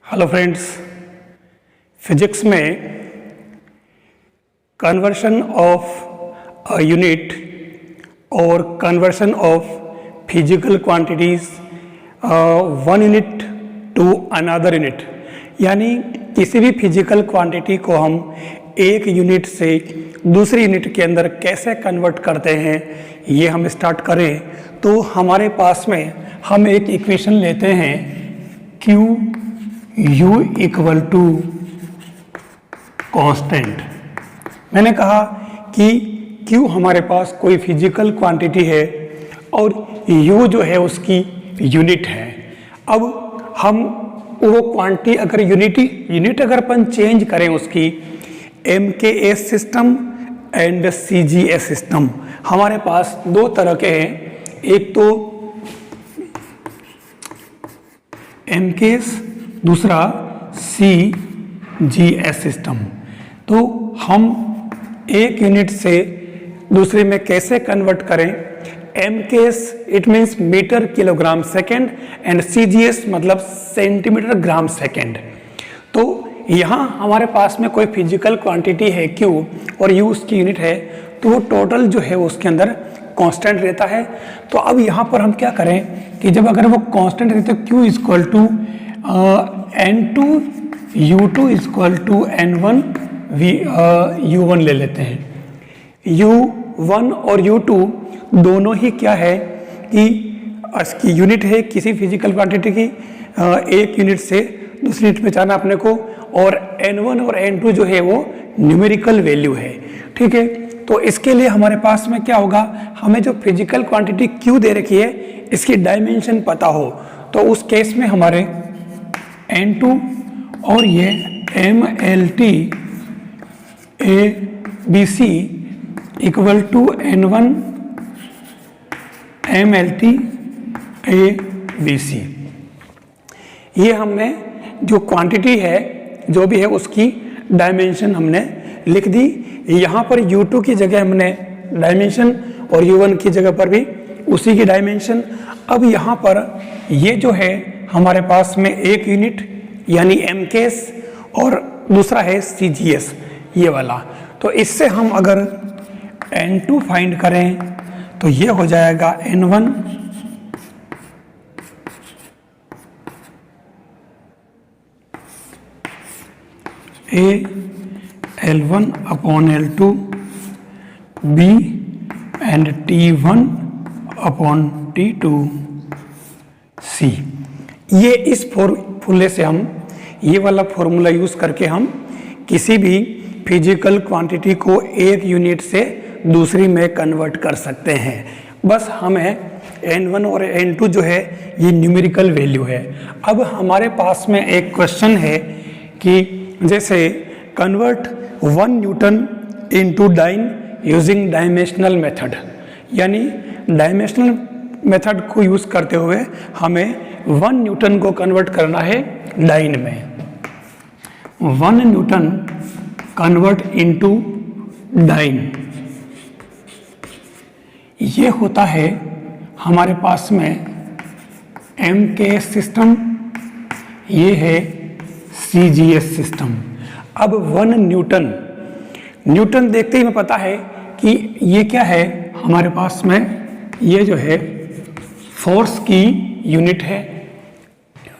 Hello friends, physics में conversion of a unit और conversion of physical quantities one unit to another unit, यानी किसी भी physical quantity को हम एक यूनिट से दूसरी यूनिट के अंदर कैसे कन्वर्ट करते हैं, ये हम स्टार्ट करें तो हमारे पास में हम एक इक्वेशन लेते हैं Q U equal to constant. मैंने कहा कि Q हमारे पास कोई फिजिकल क्वांटिटी है और U जो है उसकी यूनिट है। अब हम वो क्वांटिटी अगर यूनिट अगर अपन चेंज करें उसकी MKS system and CGS system, हमारे पास दो तरह के हैं, एक तो MKS, दूसरा CGS सिस्टम। तो हम एक यूनिट से दूसरे में कैसे कन्वर्ट करें? MKS it means metre kilogram second and CGS मतलब सेंटीमीटर ग्राम सेकेंड। तो यहाँ हमारे पास में कोई फिजिकल क्वांटिटी है Q और U उसकी यूनिट है, तो वो टोटल जो है उसके अंदर कांस्टेंट रहता है। तो अब यहाँ पर हम क्या करें कि जब अगर वो कांस्टेंट रहते तो Q equal to N2 U2 equal to N1 U1 ले लेते हैं। U1 और U2 दोनों ही क्या है कि इसकी यूनिट है किसी फिजिकल क्वांटिटी की, एक यूनिट से दूसरी यूनिट में जाना अपने को, और N1 और N2 जो है वो न्यूमेरिकल वैल्यू है। ठीक है, तो इसके लिए हमारे पास में क्या होगा, हमें जो फिजिकल क्वांटिटी Q दे रखी है इसकी डायमेंशन पता हो, तो उस केस में हमारे N2 और ये MLT ABC equal to N1 MLT ABC। ये हमने जो क्वांटिटी है जो भी है उसकी डायमेंशन हमने लिख दी। यहाँ पर U2 की जगह हमने डायमेंशन और U1 की जगह पर भी उसी की डायमेंशन। अब यहाँ पर ये जो है हमारे पास में एक यूनिट यानी MKS और दूसरा है CGS ये वाला। तो इससे हम अगर N2 फाइंड करें तो ये हो जाएगा N1 L1 upon L2 B and T1 upon T2 C। ये इस फॉर्मूले से हम ये वाला फॉर्मूला यूज करके हम किसी भी फिजिकल क्वांटिटी को एक यूनिट से दूसरी में कन्वर्ट कर सकते हैं। बस हमें N1 और N2 जो है ये न्यूमेरिकल वैल्यू है। अब हमारे पास में एक क्वेश्चन है कि जैसे convert 1 newton into dyne using dimensional method, यानी डायमेंशनल मेथड को यूज करते हुए हमें 1 न्यूटन को कन्वर्ट करना है डाइन में। 1 न्यूटन कन्वर्ट इनटू डाइन, ये होता है हमारे पास में MKS सिस्टम, ये है CGS सिस्टम। अब 1 न्यूटन देखते ही हमें पता है कि ये क्या है, हमारे पास में ये जो है फोर्स की यूनिट है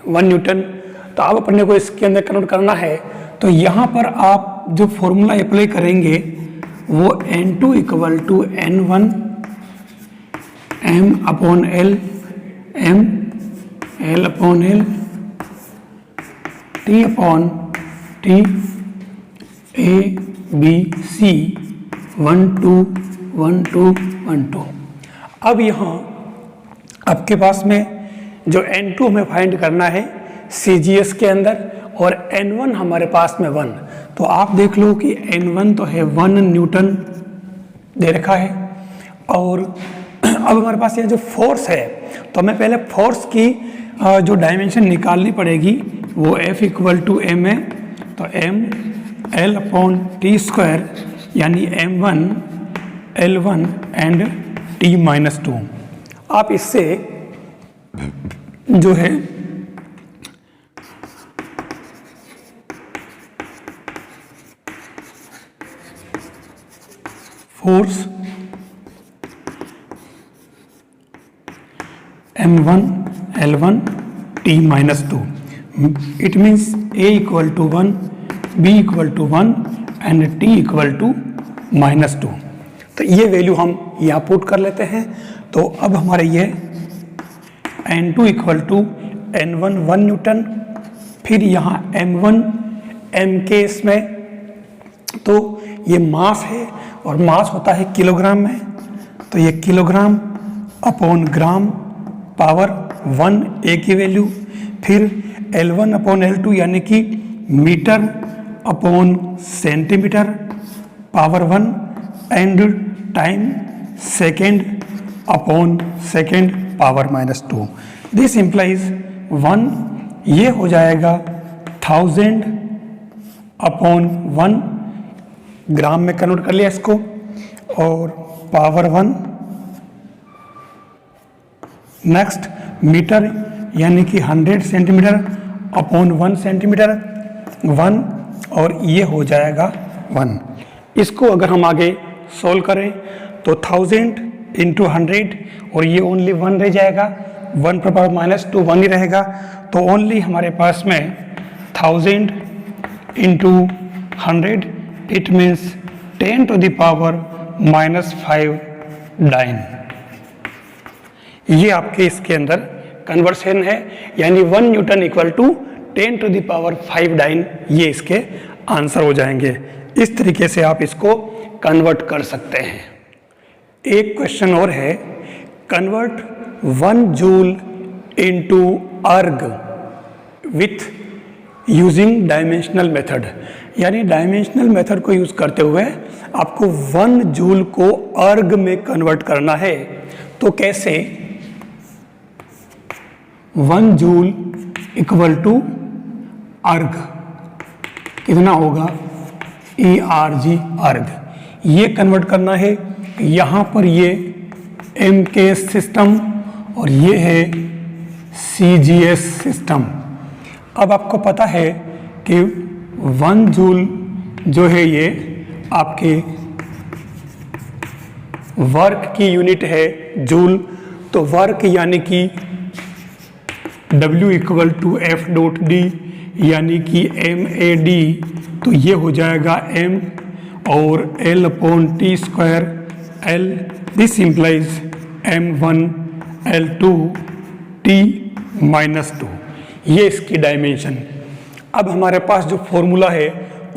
1 न्यूटन। तो अब अपने को इसके अंदर कन्वर्ट करना है, तो यहाँ पर आप जो फॉर्मूला अप्लाई करेंगे वो N2 equal to N1 M upon L M L upon L T upon T A B C 1 2 1 2 1 2। अब यहाँ आपके पास में जो N2 हमें फाइंड करना है CGS के अंदर और N1 हमारे पास में 1, तो आप देख लो कि N1 तो है 1 न्यूटन दे रखा है। और अब हमारे पास ये जो फोर्स है तो हमें पहले फोर्स की जो डायमेंशन निकालनी पड़ेगी, वो F इक्वल टू M है, तो M L upon T square यानी M1 L1 एंड T-2। आप इससे जो है force M1 L1 T minus 2. It means A equal to 1, B equal to 1 and T equal to minus 2. तो ये value हम यहाँ पुट कर लेते हैं। तो अब हमारे ये N2 equal to N1 1 Newton, फिर यहाँ M1 M के इसमें, तो ये मास है और मास होता है किलोग्राम में, तो ये kilogram upon gram power 1 A की वैल्यू, फिर L1 अपॉन L2 यानी कि metre upon centimetre power 1 and time second upon second power -2। This implies 1, ये हो जाएगा 1000 अपॉन 1, ग्राम में कन्वर्ट कर लिया इसको, और पावर 1। नेक्स्ट मीटर यानी कि 100 सेंटीमीटर अपॉन 1 सेंटीमीटर 1, और ये हो जाएगा 1। इसको अगर हम आगे सोल्व करें तो 1000 इंटू 100 और ये ओनली 1 रह जाएगा, 1 पर पावर -2 1 ही रहेगा, तो ओनली हमारे पास में 1000 into 100 it means 10 to the power -5 dyne. ये आपके इसके अंदर कन्वर्शन है, यानी 1 newton equal to 10 to the power 5 dyne, ये इसके आंसर हो जाएंगे। इस तरीके से आप इसको कन्वर्ट कर सकते हैं। एक क्वेश्चन और है, कन्वर्ट 1 जूल इनटू अर्ग विथ यूजिंग डायमेंशनल मेथड, यानी डायमेंशनल मेथड को यूज करते हुए आपको 1 जूल को अर्ग में कन्वर्ट करना है। तो कैसे? 1 जूल इक्वल टू अर्ग कितना होगा? ERG अर्ग, ये कन्वर्ट करना है। यहाँ पर ये MKS सिस्टम और ये है CGS सिस्टम। अब आपको पता है कि 1 जूल जो है ये आपके वर्क की यूनिट है जूल, तो वर्क यानी कि W इक्वल टू F.D यानी कि MAD, तो ये हो जाएगा M और L upon T square L, this implies M1 L2 T -2, ये इसकी डायमेंशन। अब हमारे पास जो फॉर्मूला है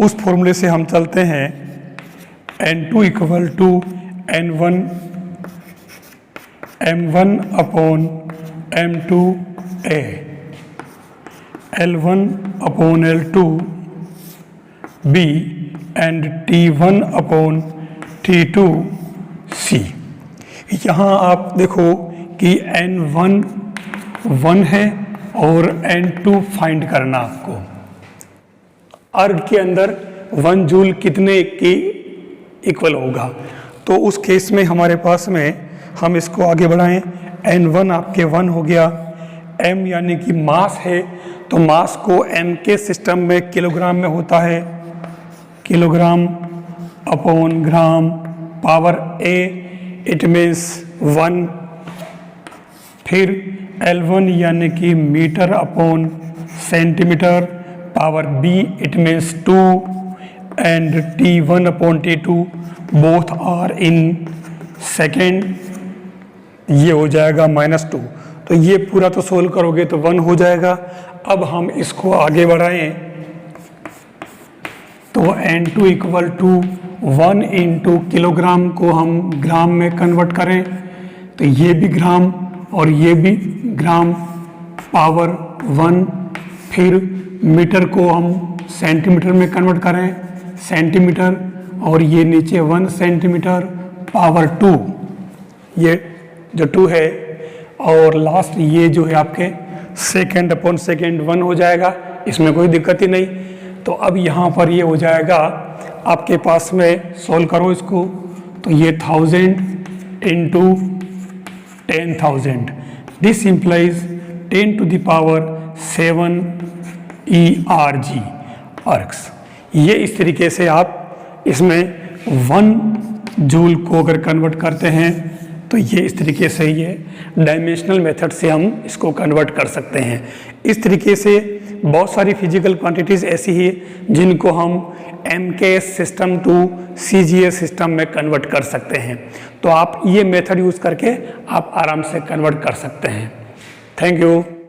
उस फॉर्मूले से हम चलते हैं, N2 equal to N1 M1 upon M2A, L1 upon L2 B and T1 upon T2 C। यहाँ आप देखो कि N1 1 है और N2 फाइंड करना आपको। अर्ग के अंदर 1 जूल कितने की इक्वल होगा, तो उस केस में हमारे पास में हम इसको आगे बढ़ाएं। N1 आपके 1 हो गया, M यानी कि मास है, तो मास को M के सिस्टम में किलोग्राम में होता है, kilogram upon gram power A, it means 1। फिर L1 यानी कि metre upon centimetre power B, it means 2 and T1 upon T2 both are in second, ये हो जाएगा -2। तो ये पूरा तो सोल्व करोगे तो 1 हो जाएगा। अब हम इसको आगे बढ़ाएं तो N2 equal to 1 into kilogram को हम ग्राम में कन्वर्ट करें, तो ये भी ग्राम और ये भी ग्राम पावर 1। फिर मीटर को हम सेंटीमीटर में कन्वर्ट करें, सेंटीमीटर, और ये नीचे 1 सेंटीमीटर पावर 2, ये जो 2 है, और लास्ट ये जो है आपके सेकेंड अपॉन सेकेंड 1 हो जाएगा, इसमें कोई दिक्कत ही नहीं। तो अब यहाँ पर ये हो जाएगा आपके पास में, सोल्व करो इसको, तो ये 1000 into 10,000, this implies 10 to the power 7 ERG ergs. ये इस तरीके से आप इसमें 1 जूल को अगर कन्वर्ट करते हैं तो ये इस तरीके से ये डायमेंशनल मेथड से हम इसको कन्वर्ट कर सकते हैं। इस तरीके से बहुत सारी फिजिकल क्वांटिटीज़ ऐसी ही जिनको हम MKS system to CGS system में कन्वर्ट कर सकते हैं। तो आप ये मेथड यूज़ करके आप आराम से कन्वर्ट कर सकते हैं। Thank you.